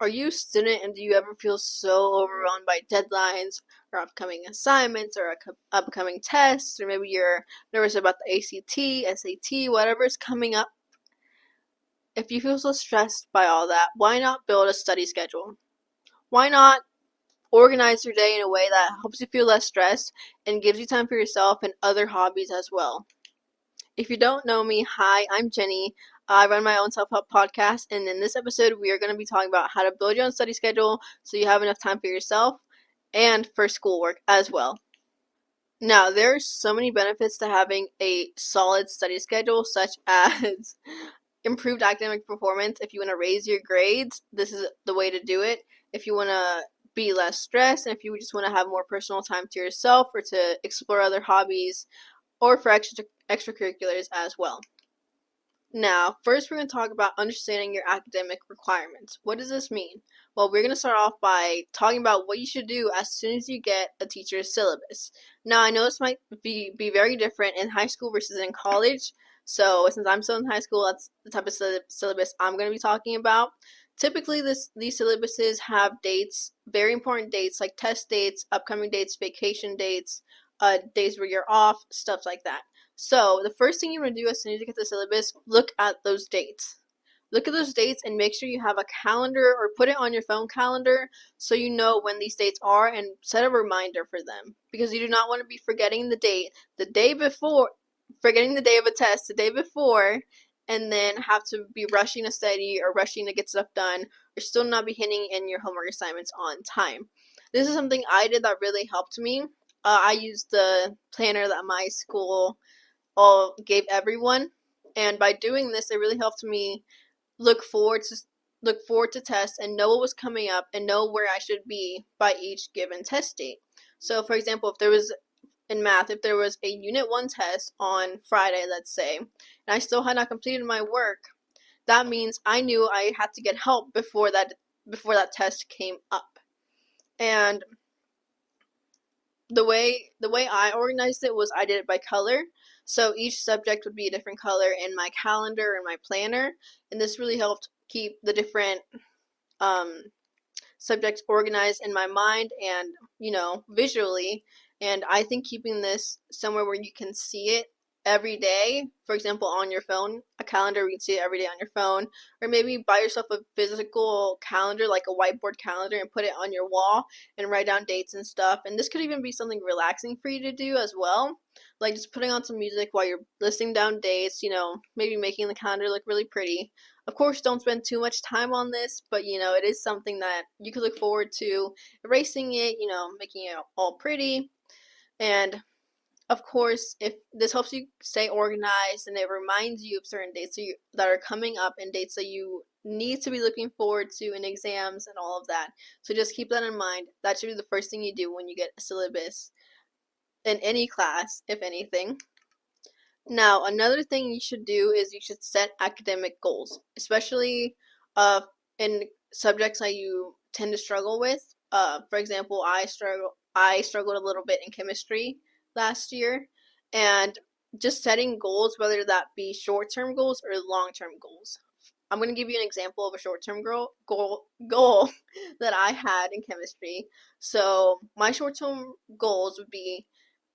Are you a student and do you ever feel so overwhelmed by deadlines or upcoming assignments or upcoming tests, or maybe you're nervous about the ACT, SAT, whatever is coming up? If you feel so stressed by all that, why not build a study schedule? Why not organize your day in a way that helps you feel less stressed and gives you time for yourself and other hobbies as well? If you don't know me, hi, I'm Jenny. I run my own self-help podcast, and in this episode, we are going to be talking about how to build your own study schedule so you have enough time for yourself and for schoolwork as well. Now, there are so many benefits to having a solid study schedule, such as improved academic performance. If you want to raise your grades, this is the way to do it. If you want to be less stressed, and if you just want to have more personal time to yourself or to explore other hobbies, or for extracurriculars as well. Now, first we're going to talk about understanding your academic requirements. What does this mean? Well, we're going to start off by talking about what you should do as soon as you get a teacher's syllabus. Now, I know this might be very different in high school versus in college, so since I'm still in high school, that's the type of syllabus I'm going to be talking about. Typically, these syllabuses have dates, very important dates like test dates, upcoming dates, vacation dates, days where you're off, stuff like that. So the first thing you want to do as soon as you get the syllabus, look at those dates. Look at those dates and make sure you have a calendar or put it on your phone calendar so you know when these dates are and set a reminder for them, because you do not want to be forgetting the date the day before, forgetting the day of a test the day before, and then have to be rushing to study or rushing to get stuff done or still not be hitting in your homework assignments on time. This is something I did that really helped me. I used the planner that my school all gave everyone, and by doing this, it really helped me look forward to tests and know what was coming up and know where I should be by each given test date. So, for example, if there was in math, if there was a Unit 1 test on Friday, let's say, and I still had not completed my work, that means I knew I had to get help before that test came up. And the way I organized it was I did it by color. So each subject would be a different color in my calendar and my planner, and this really helped keep the different subjects organized in my mind and, visually. And I think keeping this somewhere where you can see it every day, for example, on your phone, a calendar, you can see it every day on your phone, or maybe buy yourself a physical calendar, like a whiteboard calendar, and put it on your wall and write down dates and stuff. And this could even be something relaxing for you to do as well, like just putting on some music while you're listing down dates, maybe making the calendar look really pretty. Of course, don't spend too much time on this, but it is something that you could look forward to erasing it, making it all pretty. And of course, if this helps you stay organized and it reminds you of certain dates that are coming up and dates that you need to be looking forward to in exams and all of that. So just keep that in mind. That should be the first thing you do when you get a syllabus in any class, if anything. Now, another thing you should do is you should set academic goals, especially in subjects that you tend to struggle with. For example, I struggled a little bit in chemistry last year, and just setting goals, whether that be short-term goals or long-term goals. I'm going to give you an example of a short-term goal that I had in chemistry. So my short-term goals would be,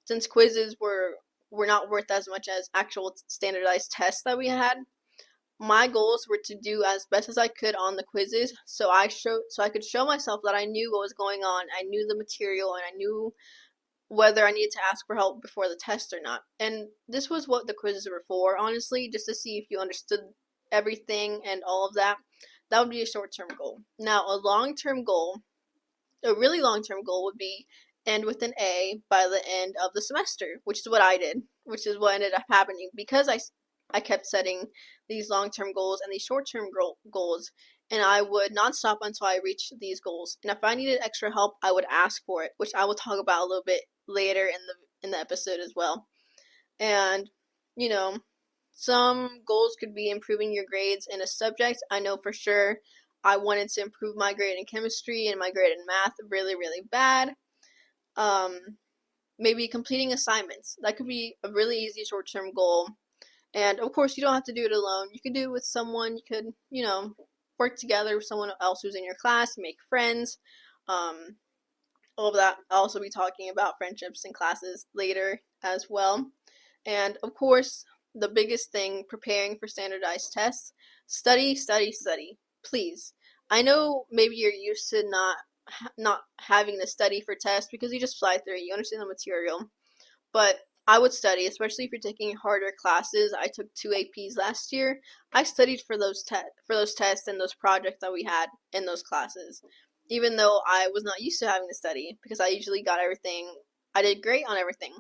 since quizzes were not worth as much as actual standardized tests that we had, my goals were to do as best as I could on the quizzes, so I could show myself that I knew what was going on, I knew the material, and I knew whether I needed to ask for help before the test or not. And this was what the quizzes were for, honestly, just to see if you understood everything and all of that. That would be a short-term goal. Now, a really long-term goal would be end with an A by the end of the semester, which is what I did, which is what ended up happening because I kept setting these long-term goals and these short-term goals, and I would not stop until I reached these goals. And if I needed extra help, I would ask for it, which I will talk about a little bit later in the episode as well. And some goals could be improving your grades in a subject. I know for sure I wanted to improve my grade in chemistry and my grade in math really, really bad. Maybe completing assignments. That could be a really easy short-term goal. And of course, you don't have to do it alone. You could do it with someone. You could, work together with someone else who's in your class, make friends, all of that. I'll also be talking about friendships in classes later as well. And of course, the biggest thing preparing for standardized tests, study, study, study. Please. I know maybe you're used to not having to study for tests because you just fly through it. You understand the material. But I would study, especially if you're taking harder classes. I took 2 APs last year. I studied for those tests and those projects that we had in those classes. Even though I was not used to having to study because I usually got everything. I did great on everything.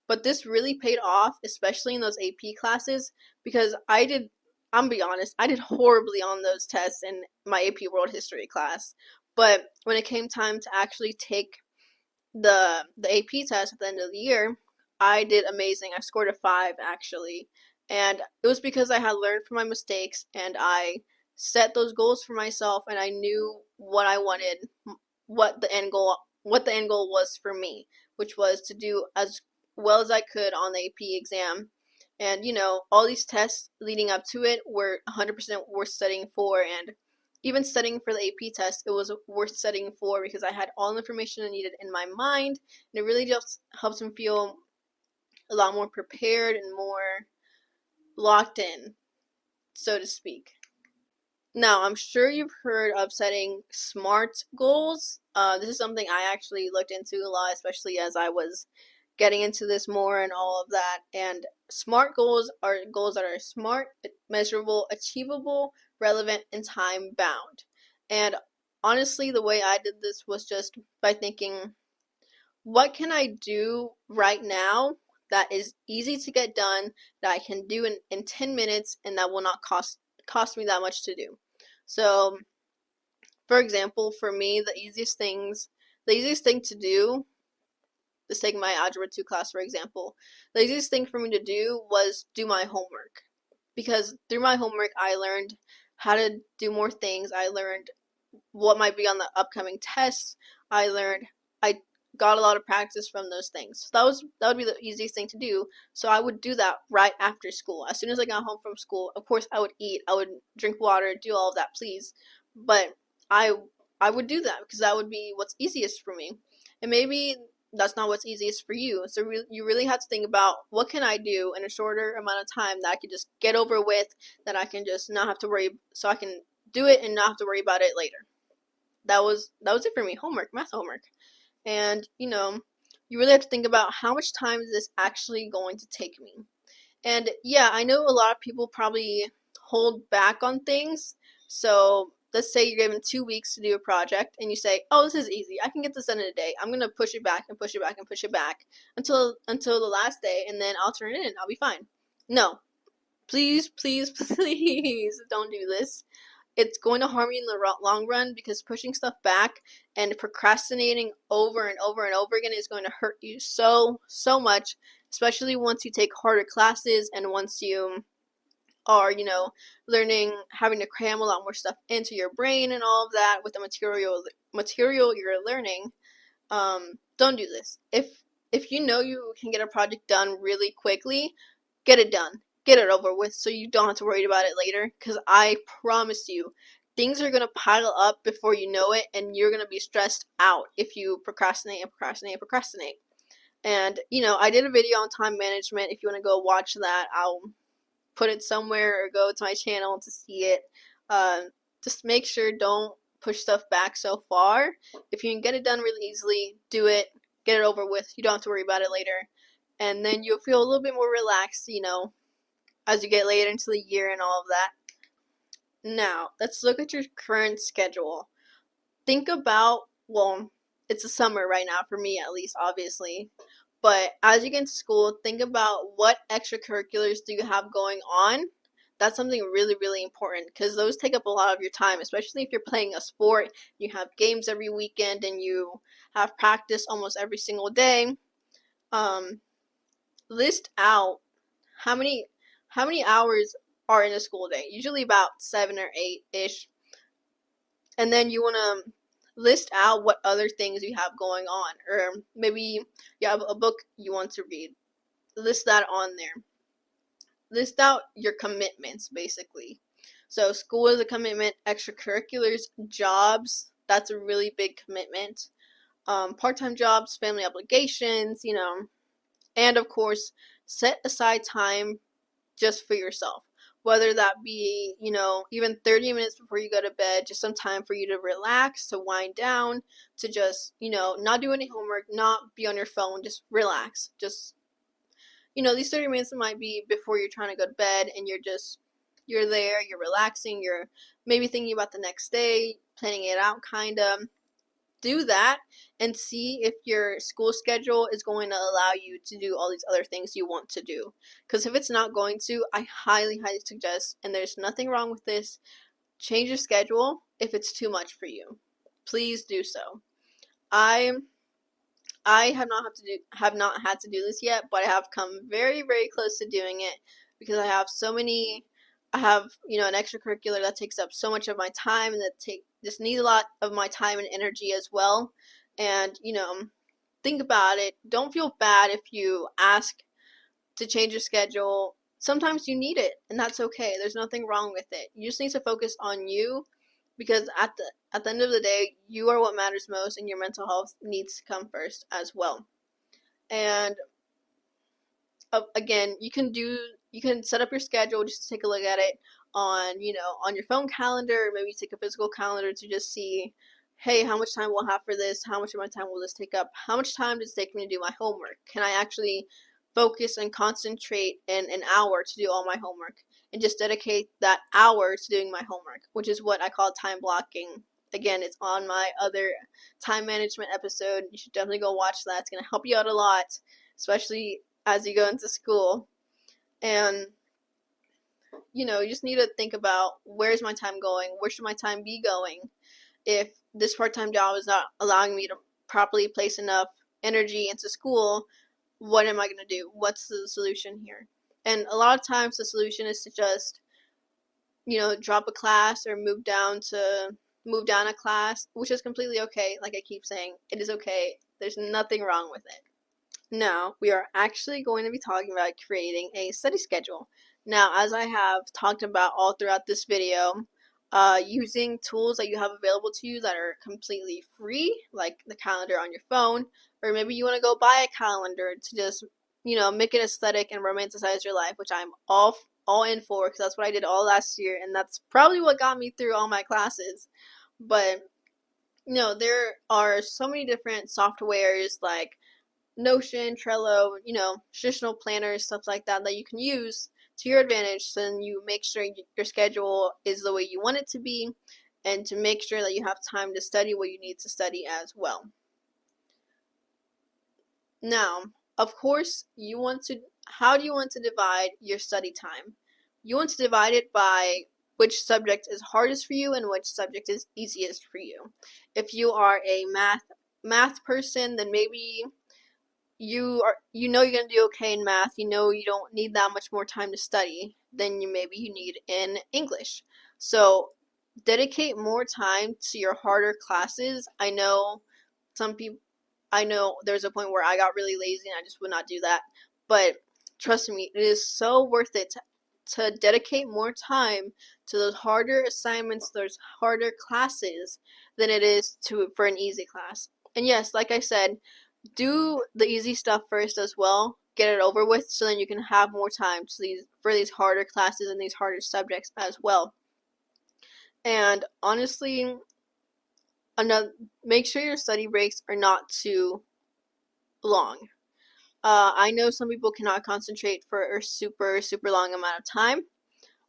But this really paid off, especially in those AP classes, because I'm gonna be honest, I did horribly on those tests in my AP World History class. But when it came time to actually take the AP test at the end of the year, I did amazing. I scored a 5 actually. And it was because I had learned from my mistakes and I set those goals for myself and I knew what I wanted, what the end goal was for me, which was to do as well as I could on the AP exam. And all these tests leading up to it were 100% worth studying for, and even studying for the AP test, it was worth studying for because I had all the information I needed in my mind, and it really just helps me feel a lot more prepared and more locked in, so to speak. Now, I'm sure you've heard of setting SMART goals. This is something I actually looked into a lot, especially as I was getting into this more and all of that. And SMART goals are goals that are smart, measurable, achievable, relevant, and time bound. And honestly, the way I did this was just by thinking, what can I do right now that is easy to get done, that I can do in 10 minutes, and that will not cost me that much to do. So, for example, for me, the easiest thing to do, let's take my Algebra 2 class, for example. The easiest thing for me to do was do my homework. Because through my homework, I learned how to do more things. I learned what might be on the upcoming tests. I got a lot of practice from those things. So that would be the easiest thing to do. So I would do that right after school. As soon as I got home from school, of course I would eat, I would drink water, do all of that, please. But I would do that because that would be what's easiest for me. And maybe that's not what's easiest for you. So you really have to think about, what can I do in a shorter amount of time that I can just get over with, that I can just not have to worry, so I can do it and not have to worry about it later. That was it for me. Homework, math homework. And you really have to think about, how much time is this actually going to take me. And yeah, I know a lot of people probably hold back on things. So let's say you're given 2 weeks to do a project and you say, oh, this is easy, I can get this done in a day, I'm gonna push it back and push it back and push it back until the last day, and then I'll turn it in, I'll be fine. No, please, please, please don't do this. It's going to harm you in the long run, because pushing stuff back and procrastinating over and over and over again is going to hurt you so much, especially once you take harder classes and once you are, learning, having to cram a lot more stuff into your brain and all of that with the material you're learning. Don't do this. If you know you can get a project done really quickly, get it done. Get it over with so you don't have to worry about it later, because I promise you, things are going to pile up before you know it, and you're going to be stressed out if you procrastinate and procrastinate and procrastinate. And, I did a video on time management. If you want to go watch that, I'll put it somewhere, or go to my channel to see it. Just make sure, don't push stuff back so far. If you can get it done really easily, do it. Get it over with. You don't have to worry about it later. And then you'll feel a little bit more relaxed, as you get later into the year and all of that. Now, let's look at your current schedule. Think about, well, it's the summer right now, for me at least, obviously. But as you get into school, think about, what extracurriculars do you have going on. That's something really, really important, because those take up a lot of your time, especially if you're playing a sport, you have games every weekend, and you have practice almost every single day. List out how many hours are in a school day. Usually about 7 or 8-ish. And then you want to list out what other things you have going on, or maybe you have a book you want to read. List that on there. List out your commitments, basically. So school is a commitment, extracurriculars, jobs, that's a really big commitment. Part-time jobs, family obligations, and of course, set aside time just for yourself. Whether that be, even 30 minutes before you go to bed, just some time for you to relax, to wind down, to just, not do any homework, not be on your phone, just relax. Just, these 30 minutes might be before you're trying to go to bed and you're there, you're relaxing, you're maybe thinking about the next day, planning it out kind of. Do that and see if your school schedule is going to allow you to do all these other things you want to do. Because if it's not going to, I highly, highly suggest, and there's nothing wrong with this, change your schedule if it's too much for you. Please do so. I have not had to do this yet, but I have come very, very close to doing it because I have an extracurricular that takes up so much of my time and that just needs a lot of my time and energy as well. And, think about it. Don't feel bad if you ask to change your schedule. Sometimes you need it, and that's okay. There's nothing wrong with it. You just need to focus on you because at the end of the day, you are what matters most, and your mental health needs to come first as well. And again, you can set up your schedule just to take a look at it on your phone calendar, or maybe take a physical calendar to just see, hey, how much time we'll have for this, how much of my time will this take up, how much time does it take me to do my homework, can I actually focus and concentrate in an hour to do all my homework, and just dedicate that hour to doing my homework, which is what I call time blocking. Again, it's on my other time management episode. You should definitely go watch that. It's going to help you out a lot, especially as you go into school. And you just need to think about, where's my time going, where should my time be going? If this part-time job is not allowing me to properly place enough energy into school, what am I going to do? What's the solution here? And a lot of times the solution is to just drop a class or move down a class, which is completely okay. Like I keep saying, it is okay. There's nothing wrong with it. Now, we are actually going to be talking about creating a study schedule. Now, as I have talked about all throughout this video, using tools that you have available to you that are completely free, like the calendar on your phone, or maybe you want to go buy a calendar to just, make it aesthetic and romanticize your life, which I'm all in for, because that's what I did all last year, and that's probably what got me through all my classes. But, there are so many different softwares like Notion, Trello, traditional planners, stuff like that you can use to your advantage, so then you make sure your schedule is the way you want it to be, and to make sure that you have time to study what you need to study as well. Now, of course, how do you want to divide your study time? You want to divide it by which subject is hardest for you and which subject is easiest for you. If you are a math person, then maybe you're going to do okay in math, you don't need that much more time to study than you need in English. So dedicate more time to your harder classes. I know there's a point where I got really lazy and I just would not do that, but trust me, it is so worth it to dedicate more time to those harder assignments, those harder classes, than it is for an easy class. And yes, like I said, do the easy stuff first as well. Get it over with, so then you can have more time for these harder classes and these harder subjects as well. And honestly, make sure your study breaks are not too long. I know some people cannot concentrate for a super, super long amount of time.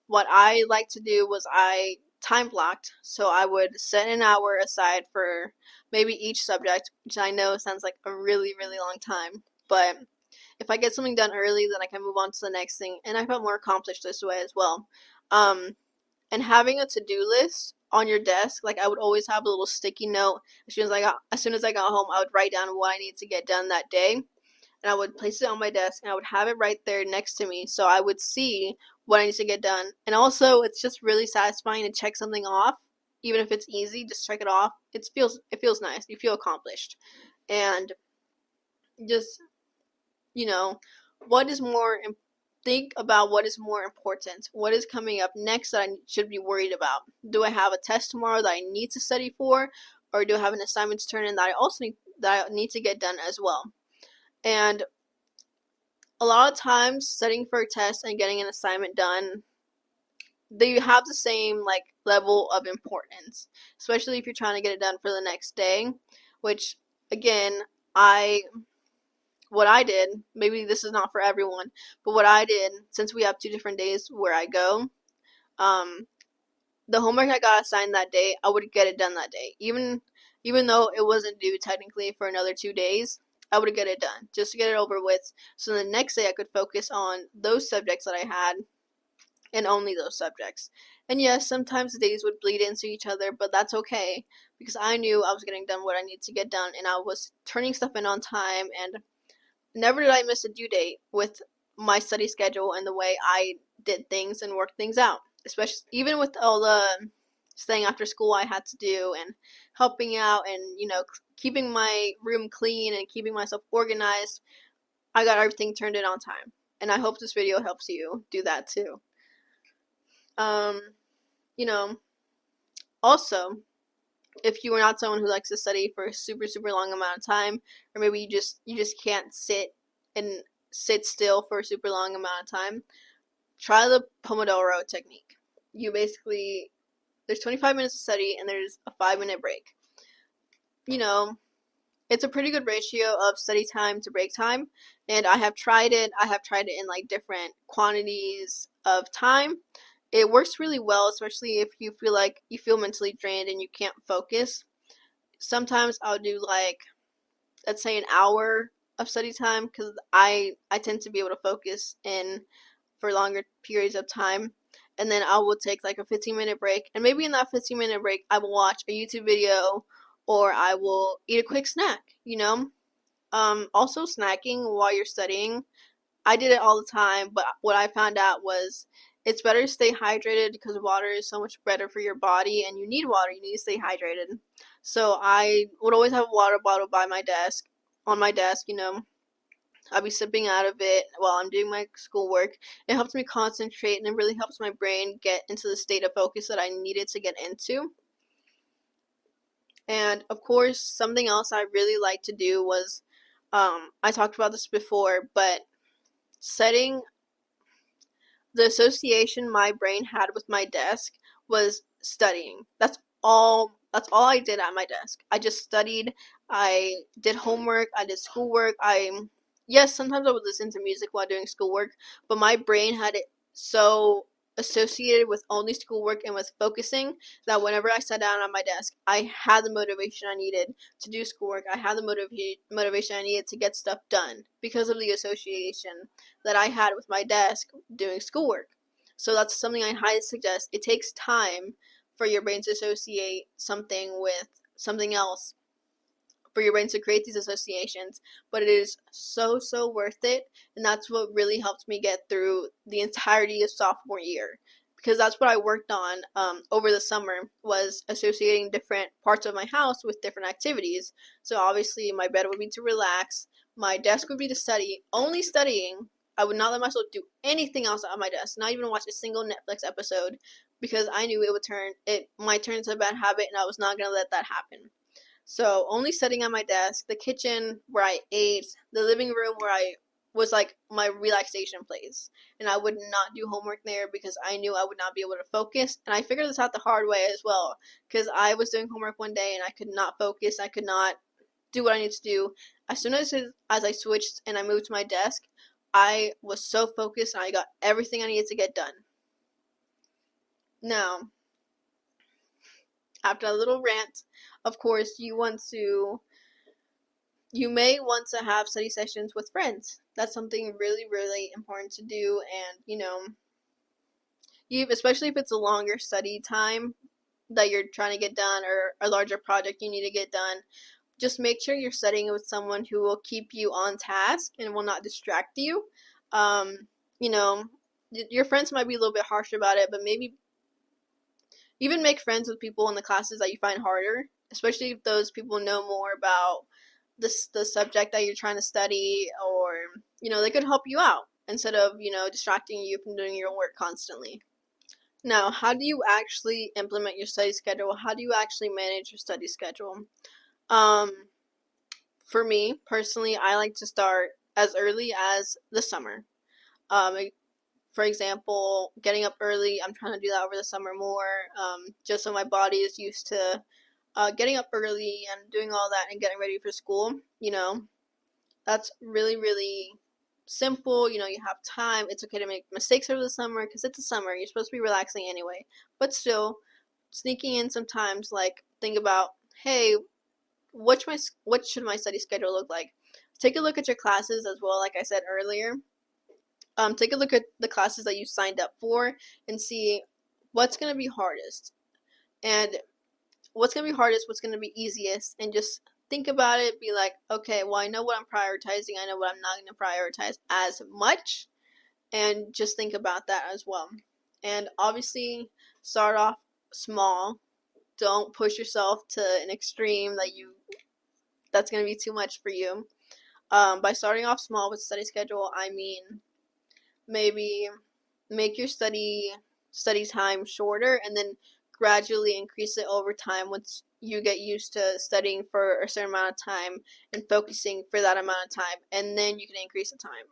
What I like to do was I time blocked, so I would set an hour aside for maybe each subject, which I know sounds like a really, really long time, but if I get something done early, then I can move on to the next thing, and I felt more accomplished this way as well. And having a to-do list on your desk, like I would always have a little sticky note. As soon as I got home, I would write down what I needed to get done that day, and I would place it on my desk, and I would have it right there next to me, so I would see what I need to get done. And also, it's just really satisfying to check something off, even if it's easy. Just check it off. It feels nice. You feel accomplished, and just what is more think about what is more important. What is coming up next that I should be worried about? Do I have a test tomorrow that I need to study for, or do I have an assignment to turn in that I need to get done as well? And a lot of times, studying for a test and getting an assignment done, they have the same like level of importance, especially if you're trying to get it done for the next day. Which, again, I what I did, maybe this is not for everyone, but what I did, since we have 2 different days where I go, um, the homework I got assigned that day, I would get it done that day. Even though it wasn't due technically for another 2 days, I would get it done just to get it over with. So the next day I could focus on those subjects that I had and only those subjects. And yes, sometimes the days would bleed into each other, but that's okay because I knew I was getting done what I needed to get done and I was turning stuff in on time, and never did I miss a due date with my study schedule and the way I did things and worked things out. Especially even with all the staying after school I had to do and helping out and keeping my room clean and keeping myself organized, I got everything turned in on time. And I hope this video helps you do that too. Um, you know, also, if you are not someone who likes to study for a super long amount of time, or maybe you just can't sit still for a super long amount of time, try the Pomodoro technique. There's 25 minutes of study and there's a 5-minute break. It's a pretty good ratio of study time to break time, and I have tried it in like different quantities of time. It works really well, especially if you feel mentally drained and you can't focus. Sometimes I'll do like, let's say, an hour of study time because I tend to be able to focus in for longer periods of time. And then I will take like a 15-minute break, and maybe in that 15-minute break I will watch a YouTube video or I will eat a quick snack. Also, snacking while you're studying, I did it all the time, but what I found out was it's better to stay hydrated because water is so much better for your body, and you need water. You need to stay hydrated. So I would always have a water bottle by my desk, on my desk. I'll be sipping out of it while I'm doing my schoolwork. It helps me concentrate, and it really helps my brain get into the state of focus that I needed to get into. And of course, something else I really like to do was, I talked about this before, but setting the association my brain had with my desk was studying. That's all I did at my desk. I just studied. I did homework. I did schoolwork. Yes, sometimes I would listen to music while doing schoolwork, but my brain had it so associated with only schoolwork and with focusing that whenever I sat down at my desk, I had the motivation I needed to do schoolwork. I had the motivation I needed to get stuff done because of the association that I had with my desk doing schoolwork. So that's something I highly suggest. It takes time for your brain to associate something with something else, for your brain to create these associations, but it is so worth it, and that's what really helped me get through the entirety of sophomore year, because that's what I worked on over the summer, was associating different parts of my house with different activities. So obviously my bed would be to relax, my desk would be to study, only studying. I would not let myself do anything else at my desk, not even watch a single Netflix episode, because I knew it might turn into a bad habit, and I was not going to let that happen. So only sitting at my desk, the kitchen where I ate, the living room where I was like my relaxation place. And I would not do homework there because I knew I would not be able to focus. And I figured this out the hard way as well, because I was doing homework one day and I could not focus. I could not do what I needed to do. As soon as I switched and I moved to my desk, I was so focused and I got everything I needed to get done. Now, after a little rant, of course, you may want to have study sessions with friends. That's something really important to do, and especially if it's a longer study time that you're trying to get done, or a larger project you need to get done, just make sure you're studying with someone who will keep you on task and will not distract you. Your friends might be a little bit harsh about it, but maybe even make friends with people in the classes that you find harder, especially if those people know more about the subject that you're trying to study, or they could help you out. instead of, distracting you from doing your work constantly. Now, how do you actually implement your study schedule? How do you actually manage your study schedule? Um, for me personally, I like to start as early as the summer. For example, getting up early, I'm trying to do that over the summer more, just so my body is used to getting up early and doing all that and getting ready for school. That's really, really simple. You have time. It's okay to make mistakes over the summer because it's the summer. You're supposed to be relaxing anyway. But still, sneaking in sometimes, like, think about, hey, what should my study schedule look like? Take a look at your classes as well, like I said earlier. Take a look at the classes that you signed up for and see what's going to be hardest. And what's going to be hardest, what's going to be easiest, and just think about it. Be like, okay, well, I know what I'm prioritizing. I know what I'm not going to prioritize as much. And just think about that as well. And obviously, start off small. Don't push yourself to an extreme that's going to be too much for you. By starting off small with study schedule, I mean maybe make your study time shorter and then gradually increase it over time once you get used to studying for a certain amount of time and focusing for that amount of time, and then you can increase the time,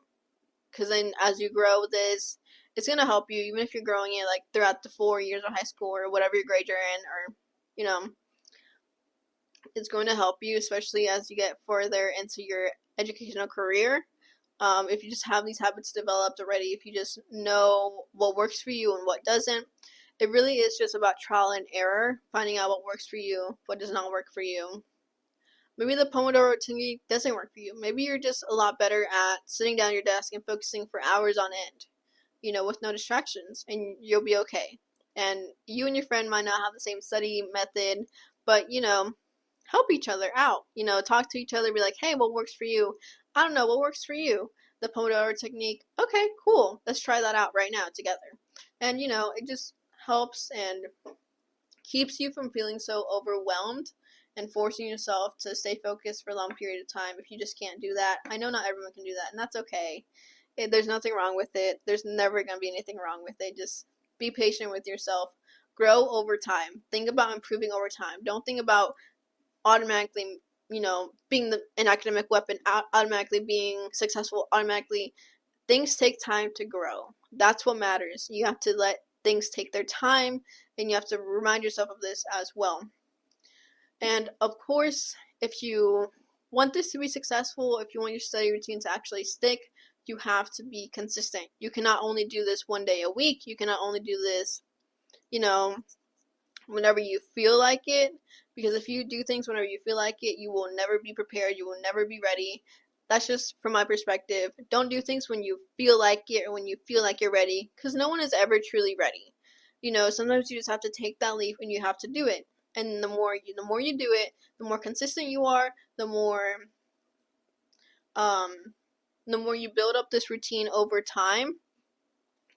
because then as you grow this, it's going to help you even if you're growing it like throughout the 4 years of high school or whatever your grade you're in, or it's going to help you, especially as you get further into your educational career. If you just have these habits developed already, if you just know what works for you and what doesn't, it really is just about trial and error, finding out what works for you, what does not work for you. Maybe the Pomodoro technique doesn't work for you. Maybe you're just a lot better at sitting down at your desk and focusing for hours on end, with no distractions, and you'll be okay. And you and your friend might not have the same study method, but, help each other out. Talk to each other, be like, hey, what works for you? I don't know, what works for you? The Pomodoro technique. Okay, cool. Let's try that out right now together. And, it just helps and keeps you from feeling so overwhelmed and forcing yourself to stay focused for a long period of time if you just can't do that. I know not everyone can do that, and that's okay. There's nothing wrong with it. There's never going to be anything wrong with it. Just be patient with yourself. Grow over time. Think about improving over time. Don't think about automatically, being an academic weapon, automatically being successful, automatically. Things take time to grow. That's what matters. You have to let things take their time, and you have to remind yourself of this as well. And of course, if you want this to be successful, if you want your study routine to actually stick, you have to be consistent. You cannot only do this one day a week. You cannot only do this, whenever you feel like it. Because if you do things whenever you feel like it, you will never be prepared. You will never be ready. That's just from my perspective. Don't do things when you feel like it or when you feel like you're ready, because no one is ever truly ready. Sometimes you just have to take that leap and you have to do it. And the more you do it, the more consistent you are, the more you build up this routine over time,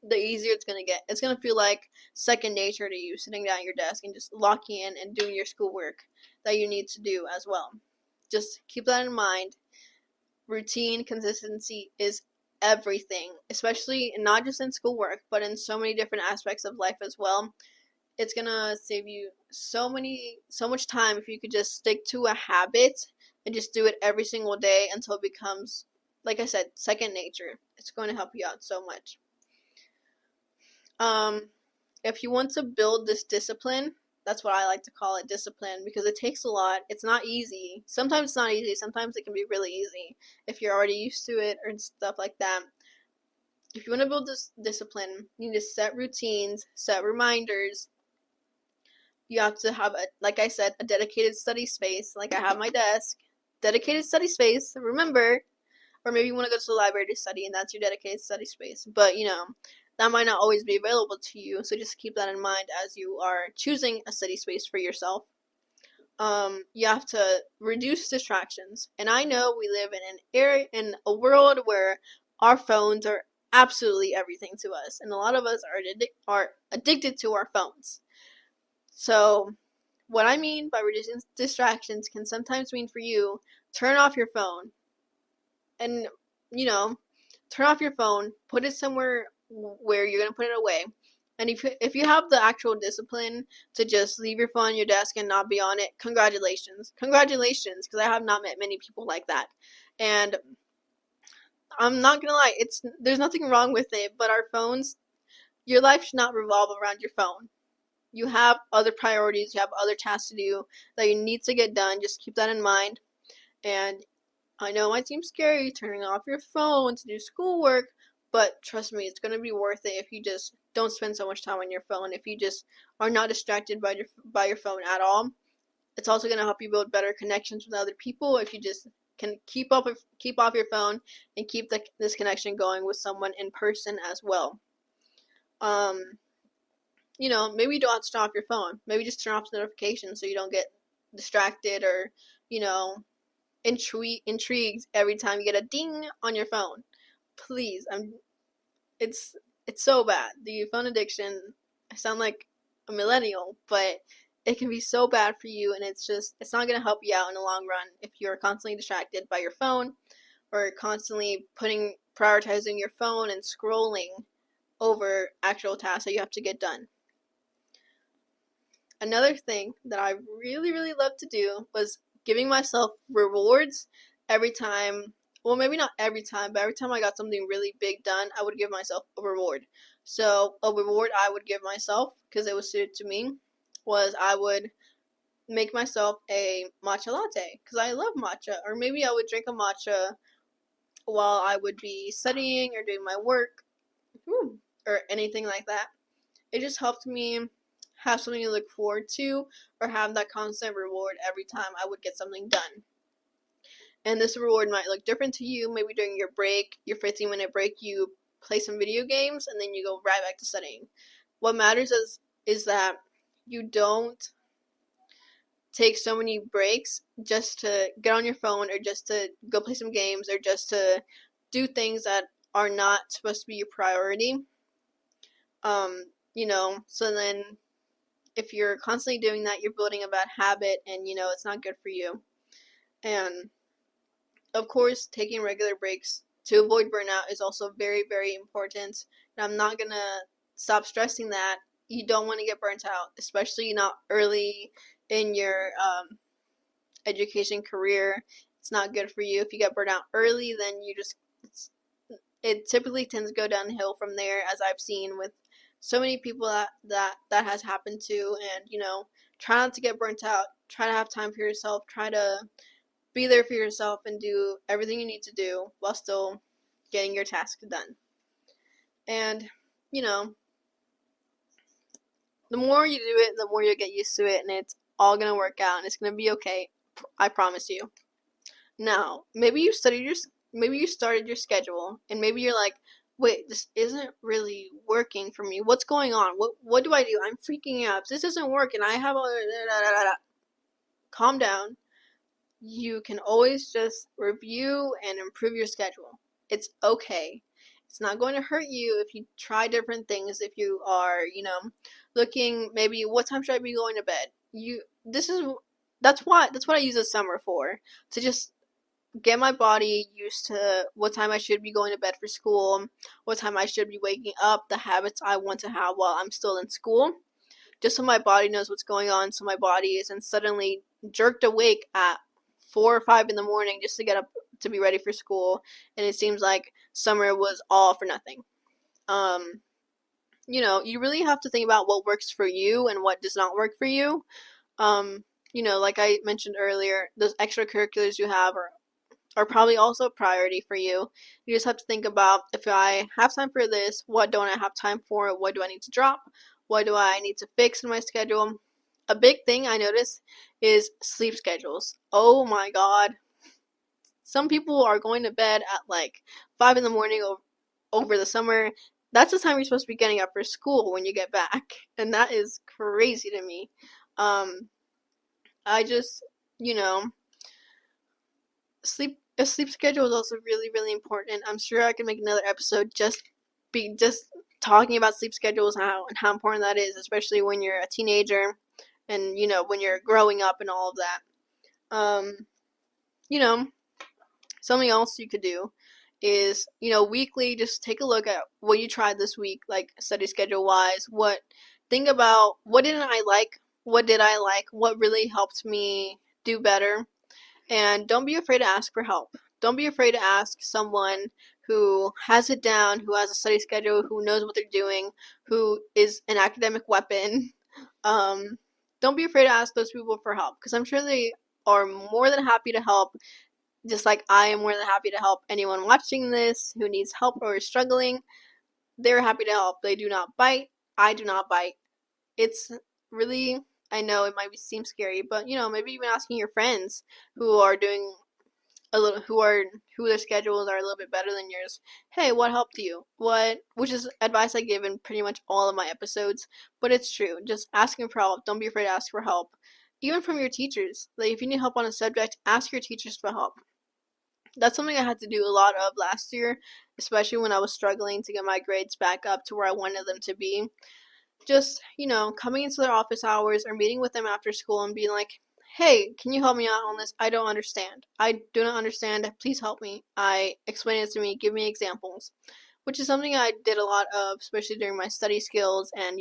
the easier it's going to get. It's going to feel like second nature to you, sitting down at your desk and just locking in and doing your schoolwork that you need to do as well. Just keep that in mind. Routine, consistency is everything, especially not just in schoolwork, but in so many different aspects of life as well. It's going to save you so much time if you could just stick to a habit and just do it every single day until it becomes, like I said, second nature. It's going to help you out so much. If you want to build this discipline, that's what I like to call it, discipline, because it takes a lot. It's not easy. Sometimes it's not easy. Sometimes it can be really easy if you're already used to it or stuff like that. If you want to build this discipline, you need to set routines, set reminders. You have to have, like I said, a dedicated study space. Like I have my desk, dedicated study space. Remember, or maybe you want to go to the library to study, and that's your dedicated study space. But that might not always be available to you, so just keep that in mind as you are choosing a study space for yourself. You have to reduce distractions, and I know we live in a world where our phones are absolutely everything to us, and a lot of us are addicted to our phones. So, what I mean by reducing distractions can sometimes mean for you, turn off your phone, and turn off your phone, put it somewhere where you're gonna put it away. And if you have the actual discipline to just leave your phone on your desk and not be on it, congratulations, congratulations, because I have not met many people like that. And I'm not gonna lie, there's nothing wrong with it, but our phones, your life should not revolve around your phone. You have other priorities, you have other tasks to do that you need to get done. Just keep that in mind. And I know it might seem scary turning off your phone to do schoolwork, but trust me, it's going to be worth it if you just don't spend so much time on your phone. If you just are not distracted by your phone at all. It's also going to help you build better connections with other people if you just can keep off your phone and keep this connection going with someone in person as well. Maybe you don't have to turn off your phone. Maybe just turn off the notifications so you don't get distracted or, you know, intrigued every time you get a ding on your phone. Please, it's so bad. The phone addiction, I sound like a millennial, but it can be so bad for you, and it's not going to help you out in the long run if you're constantly distracted by your phone or constantly prioritizing your phone and scrolling over actual tasks that you have to get done. Another thing that I really, really love to do was giving myself rewards every time. Well, maybe not every time, but every time I got something really big done, I would give myself a reward. So a reward I would give myself, because it was suited to me, was I would make myself a matcha latte, because I love matcha. Or maybe I would drink a matcha while I would be studying or doing my work, or anything like that. It just helped me have something to look forward to, or have that constant reward every time I would get something done. And this reward might look different to you. Maybe during your break, your 15-minute break, you play some video games and then you go right back to studying. What matters is that you don't take so many breaks just to get on your phone, or just to go play some games, or just to do things that are not supposed to be your priority. So then if you're constantly doing that, you're building a bad habit, and it's not good for you. And of course, taking regular breaks to avoid burnout is also very, very important. And I'm not gonna stop stressing that. You don't want to get burnt out, especially not early in your education career. It's not good for you. If you get burnt out early, then it typically tends to go downhill from there, as I've seen with so many people that has happened to. And try not to get burnt out. Try to have time for yourself. Try to be there for yourself and do everything you need to do while still getting your tasks done. And the more you do it, the more you'll get used to it, and it's all gonna work out, and it's gonna be okay. I promise you. Now, maybe you started your schedule, and maybe you're like, wait, this isn't really working for me. What's going on? What do I do? I'm freaking out. This isn't working. I have a calm down. You can always just review and improve your schedule. It's okay. It's not going to hurt you if you try different things. If you are, looking, maybe what time should I be going to bed? That's what I use the summer for, to just get my body used to what time I should be going to bed for school, what time I should be waking up, the habits I want to have while I'm still in school, just so my body knows what's going on, so my body isn't suddenly jerked awake at 4 or 5 in the morning just to get up to be ready for school, and it seems like summer was all for nothing. You really have to think about what works for you and what does not work for you. Like I mentioned earlier, those extracurriculars you have are probably also a priority for you. You just have to think about, if I have time for this, what don't I have time for? What do I need to drop? What do I need to fix in my schedule? A big thing I notice is sleep schedules. Oh my god. Some people are going to bed at like 5 in the morning over the summer. That's the time you're supposed to be getting up for school when you get back. And that is crazy to me. I just, a sleep schedule is also really, really important. I'm sure I can make another episode just talking about sleep schedules and how important that is, especially when you're a teenager and when you're growing up and all of that. Something else you could do is, weekly, just take a look at what you tried this week, like study schedule wise. Think about what didn't I like, what did I like, what really helped me do better. And don't be afraid to ask for help. Don't be afraid to ask someone who has it down, who has a study schedule, who knows what they're doing, who is an academic weapon. Don't be afraid to ask those people for help, because I'm sure they are more than happy to help, just like I am more than happy to help anyone watching this who needs help or is struggling. They're happy to help. They do not bite. I do not bite. It's really, I know it might seem scary, but maybe even asking your friends who are doing a little, who their schedules are a little bit better than yours. Hey, what helped you? Which is advice I give in pretty much all of my episodes, but it's true. Just asking for help. Don't be afraid to ask for help. Even from your teachers. Like, if you need help on a subject, ask your teachers for help. That's something I had to do a lot of last year, especially when I was struggling to get my grades back up to where I wanted them to be. Just, coming into their office hours or meeting with them after school and being like, hey, can you help me out on this? I don't understand. I do not understand. Please help me. Explain it to me. Give me examples. Which is something I did a lot of, especially during my study skills and,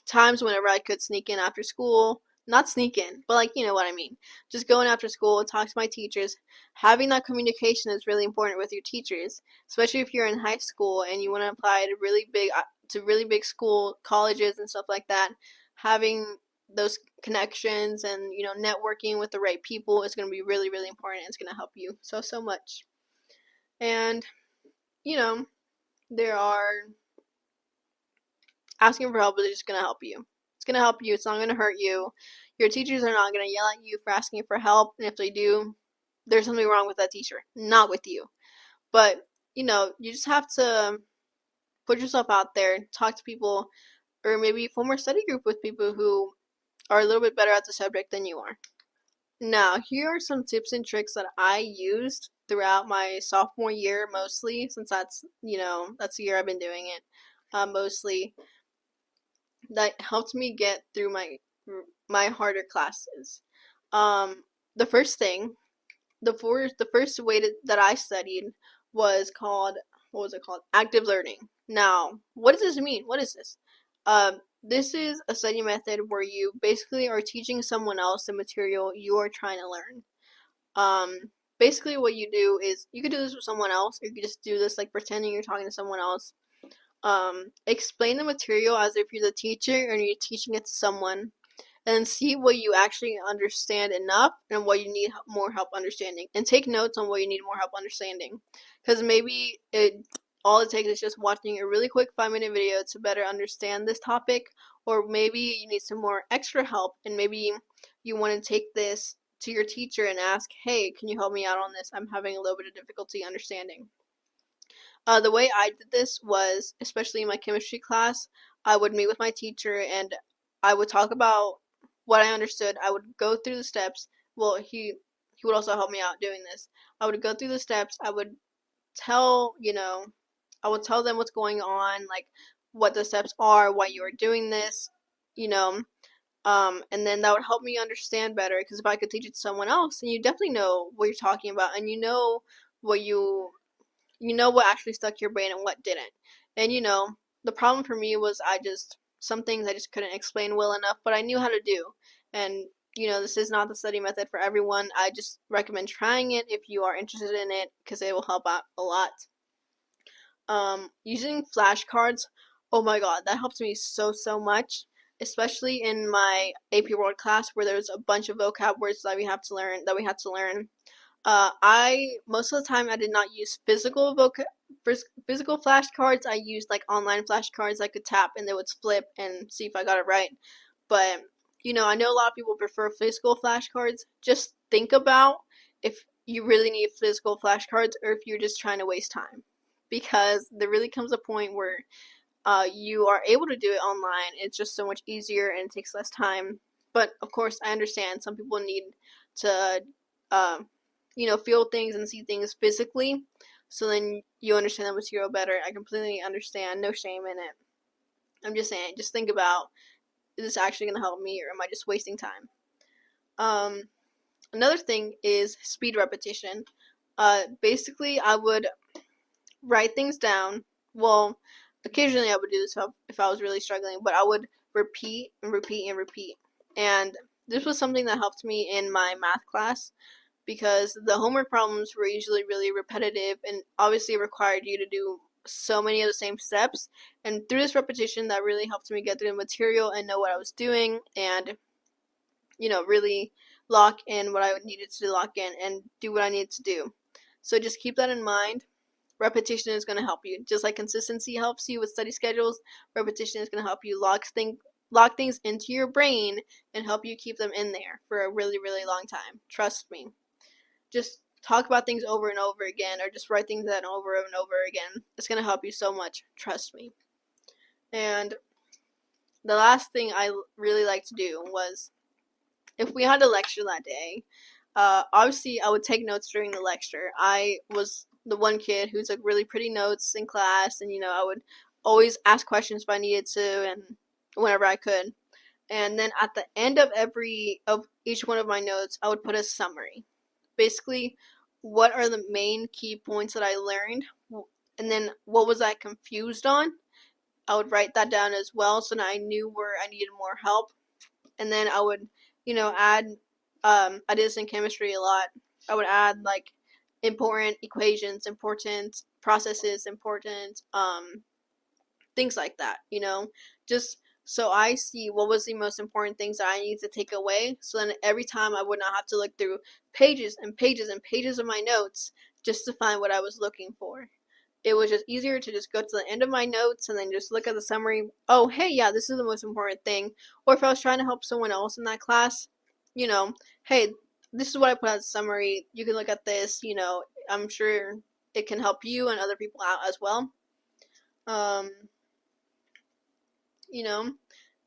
times whenever I could sneak in after school. Not sneak in, but like, you know what I mean. Just going after school, talk to my teachers. Having that communication is really important with your teachers, especially if you're in high school and you want to apply to really big school colleges and stuff like that. Having those connections and networking with the right people is going to be really, really important. It's going to help you so much. And there are asking for help is just going to help you. It's going to help you. It's not going to hurt you. Your teachers are not going to yell at you for asking for help. And if they do, there's something wrong with that teacher, not with you. But, you just have to put yourself out there, talk to people, or maybe form a study group with people who are a little bit better at the subject than you are. Now, here are some tips and tricks that I used throughout my sophomore year, mostly, since that's the year I've been doing it, mostly, that helped me get through my harder classes. The first thing, the first way that I studied was called, what was it called? Active learning. Now, what does this mean? What is this? This is a study method where you basically are teaching someone else the material you are trying to learn. Basically what you do is, you could do this with someone else, or you could just do this like pretending you're talking to someone else. Explain the material as if you're the teacher and you're teaching it to someone, and see what you actually understand enough and what you need more help understanding, and take notes on what you need more help understanding, because maybe all it takes is just watching a really quick 5-minute video to better understand this topic, or maybe you need some more extra help and maybe you want to take this to your teacher and ask, hey, can you help me out on this? I'm having a little bit of difficulty understanding. The way I did this was, especially in my chemistry class, I would meet with my teacher and I would talk about what I understood. I would go through the steps. Well, he would also help me out doing this. I would go through the steps. I would tell them what's going on, like what the steps are, why you are doing this, and then that would help me understand better, because if I could teach it to someone else, then you definitely know what you're talking about, and what what actually stuck to your brain and what didn't. And the problem for me was some things I just couldn't explain well enough, but I knew how to do. And this is not the study method for everyone. I just recommend trying it if you are interested in it, because it will help out a lot. Using flashcards, oh my god, that helped me so much, especially in my AP World class where there's a bunch of vocab words that we had to learn. I most of the time I did not use physical flashcards. I used like online flashcards I could tap and they would flip and see if I got it right. But I know a lot of people prefer physical flashcards. Just think about if you really need physical flashcards or if you're just trying to waste time, because there really comes a point where you are able to do it online. It's just so much easier and it takes less time. But of course, I understand some people need to feel things and see things physically, so then you understand the material better. I completely understand, no shame in it. I'm just saying, just think about, is this actually going to help me, or am I just wasting time? Another thing is speed repetition. Basically, I would write things down. Well, occasionally I would do this if I was really struggling, but I would repeat and repeat and repeat. And this was something that helped me in my math class because the homework problems were usually really repetitive and obviously required you to do so many of the same steps. And through this repetition, that really helped me get through the material and know what I was doing and, really lock in what I needed to lock in and do what I needed to do. So just keep that in mind. Repetition is going to help you. Just like consistency helps you with study schedules, repetition is going to help you lock things into your brain and help you keep them in there for a really, really long time. Trust me. Just talk about things over and over again or just write things down over and over again. It's going to help you so much. Trust me. And the last thing I really like to do was if we had a lecture that day, obviously I would take notes during the lecture. I was the one kid who took really pretty notes in class, and I would always ask questions if I needed to, and whenever I could. And then at the end of each one of my notes, I would put a summary. Basically, what are the main key points that I learned, and then what was I confused on? I would write that down as well, so that I knew where I needed more help. And then I would, add. I did this in chemistry a lot. I would add like important equations, important processes, important things like that. Just so I see what was the most important things that I need to take away. So then every time I would not have to look through pages and pages and pages of my notes just to find what I was looking for. It was just easier to just go to the end of my notes and then just look at the summary. Oh, hey, yeah, this is the most important thing. Or if I was trying to help someone else in that class, hey, this is what I put as a summary. You can look at this. I'm sure it can help you and other people out as well. Um,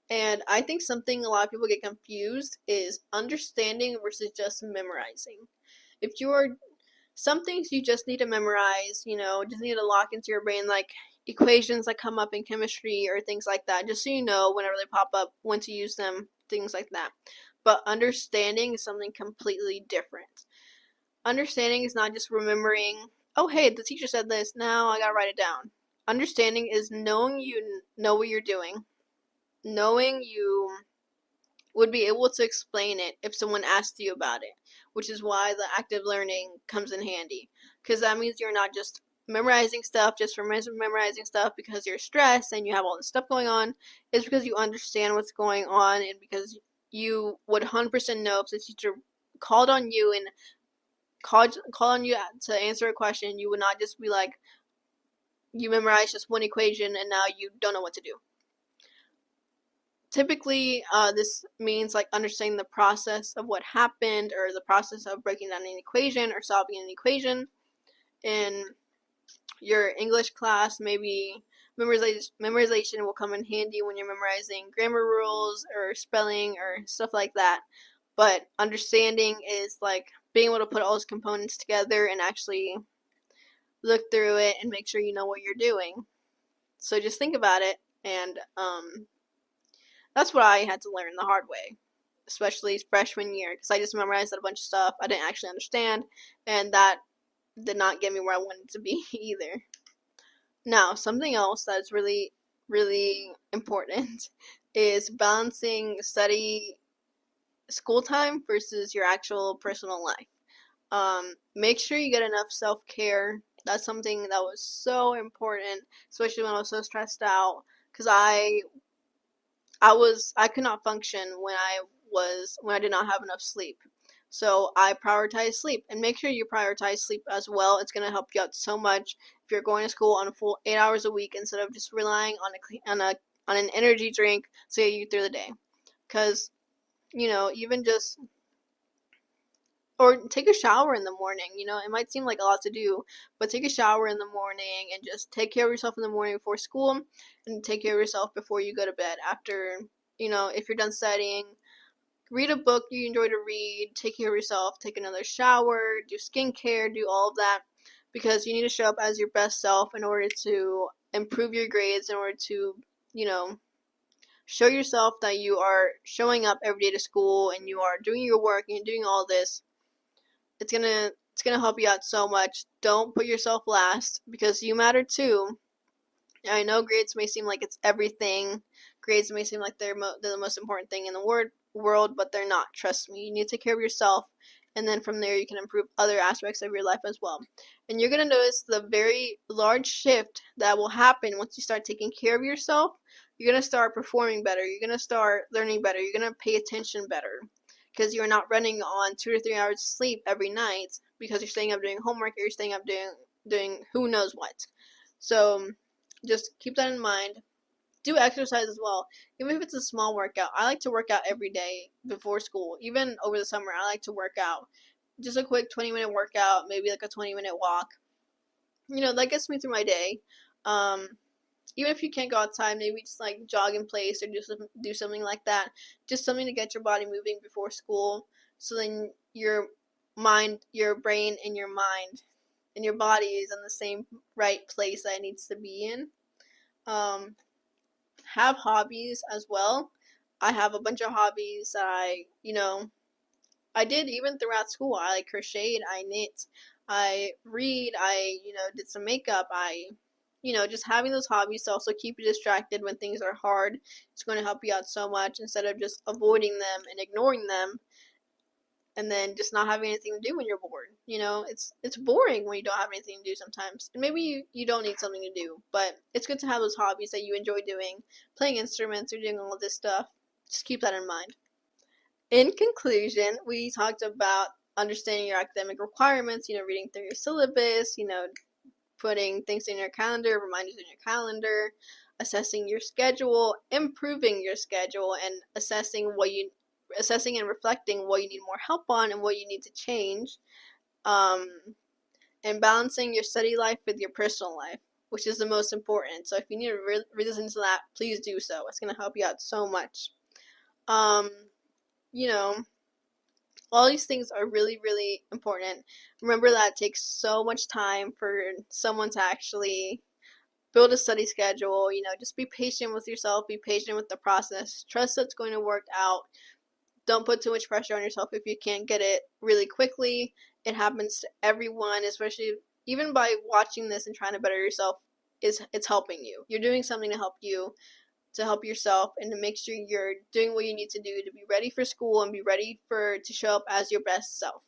and I think something a lot of people get confused is understanding versus just memorizing. If you're some things you just need to memorize, just need to lock into your brain, like equations that come up in chemistry or things like that, just so you know whenever they pop up, when to use them, things like that. But understanding is something completely different. Understanding is not just remembering, oh, hey, the teacher said this, now I gotta write it down. Understanding is knowing you know what you're doing, knowing you would be able to explain it if someone asked you about it, which is why the active learning comes in handy. Because that means you're not just memorizing stuff just for memorizing stuff because you're stressed and you have all this stuff going on. It's because you understand what's going on and because you would 100% know if the teacher called on you and called on you to answer a question, you would not just be like, you memorized just one equation and now you don't know what to do. Typically, this means like understanding the process of what happened or the process of breaking down an equation or solving an equation. In your English class, maybe memorization will come in handy when you're memorizing grammar rules or spelling or stuff like that. But understanding is like being able to put all those components together and actually look through it and make sure you know what you're doing. So just think about it, and that's what I had to learn the hard way, especially freshman year, because I just memorized a bunch of stuff I didn't actually understand, and that did not get me where I wanted to be either. Now, something else that's really, really important is balancing school time versus your actual personal life. Make sure you get enough self-care. That's something that was so important, especially when I was so stressed out, because I could not function when I did not have enough sleep. So I prioritize sleep, and make sure you prioritize sleep as well. It's gonna help you out so much if you're going to school on a full 8 hours a week instead of just relying on an energy drink to get you through the day. Because even just or take a shower in the morning. It might seem like a lot to do, but take a shower in the morning and just take care of yourself in the morning before school and take care of yourself before you go to bed. After, if you're done studying, read a book you enjoy to read, take care of yourself, take another shower, do skincare, do all of that because you need to show up as your best self in order to improve your grades, in order to, show yourself that you are showing up every day to school and you are doing your work and you're doing all this. It's gonna It's going to help you out so much. Don't put yourself last because you matter too. I know grades may seem like it's everything. Grades may seem like they're the most important thing in the world, but they're not. Trust me. You need to take care of yourself, and then from there you can improve other aspects of your life as well. And you're going to notice the very large shift that will happen once you start taking care of yourself. You're going to start performing better. You're going to start learning better. You're going to pay attention better because you're not running on 2 to 3 hours of sleep every night because you're staying up doing homework or you're staying up doing who knows what. So just keep that in mind. Do exercise as well, even if it's a small workout. I like to work out every day before school. Even over the summer, I like to work out. Just a quick 20-minute workout, maybe like a 20-minute walk. That gets me through my day. Even if you can't go outside, maybe just like jog in place or just do something like that. Just something to get your body moving before school, so then your mind, your brain, and your mind and your body is in the same right place that it needs to be in. Have hobbies as well. I have a bunch of hobbies that I did even throughout school. I like crocheted, I knit, I read, I did some makeup. Just having those hobbies to also keep you distracted when things are hard, it's going to help you out so much instead of just avoiding them and ignoring them and then just not having anything to do when you're bored. It's boring when you don't have anything to do sometimes. And maybe you don't need something to do, but it's good to have those hobbies that you enjoy doing, playing instruments or doing all of this stuff. Just keep that in mind. In conclusion, we talked about understanding your academic requirements, reading through your syllabus, putting things in your calendar, reminders in your calendar, assessing your schedule, improving your schedule, and assessing and reflecting what you need more help on and what you need to change, and balancing your study life with your personal life, which is the most important. So if you need to re-listen to that, please do so. It's going to help you out so much. All these things are really, really important. Remember that it takes so much time for someone to actually build a study schedule. Just be patient with yourself. Be patient with the process. Trust that it's going to work out. Don't put too much pressure on yourself if you can't get it really quickly. It happens to everyone, especially even by watching this and trying to better yourself. It's helping you. You're doing something to help you, to help yourself, and to make sure you're doing what you need to do to be ready for school and be ready to show up as your best self.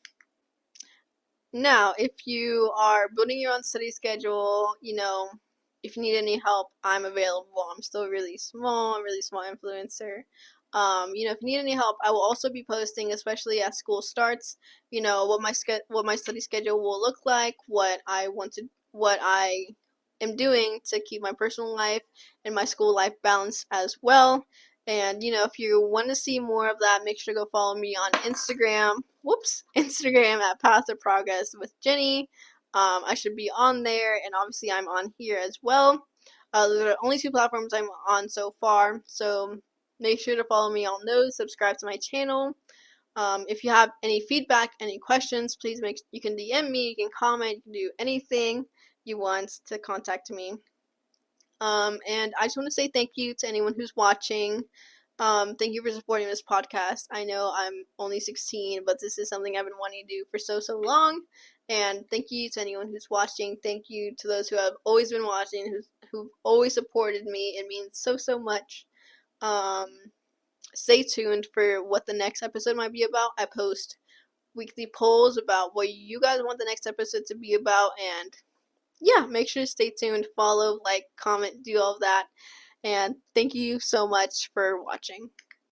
Now, if you are building your own study schedule, if you need any help, I'm available. I'm still really small influencer. If you need any help, I will also be posting, especially as school starts, what my study schedule will look like, what I am doing to keep my personal life and my school life balanced as well. And if you want to see more of that, make sure to go follow me on Instagram. Instagram at Path of Progress with Jenny. I should be on there, and obviously I'm on here as well. Those are the only 2 platforms I'm on so far, so make sure to follow me on those. Subscribe to my channel. If you have any feedback, any questions, please you can DM me, you can comment, you can do anything you want to contact me. And I just want to say thank you to anyone who's watching. Thank you for supporting this podcast. I know I'm only 16, but this is something I've been wanting to do for so long. And thank you to anyone who's watching. Thank you to those who have always been watching, who've always supported me. It means so much. Stay tuned for what the next episode might be about. I post weekly polls about what you guys want the next episode to be about, and yeah, make sure to stay tuned, follow, like, comment, do all of that, and thank you so much for watching.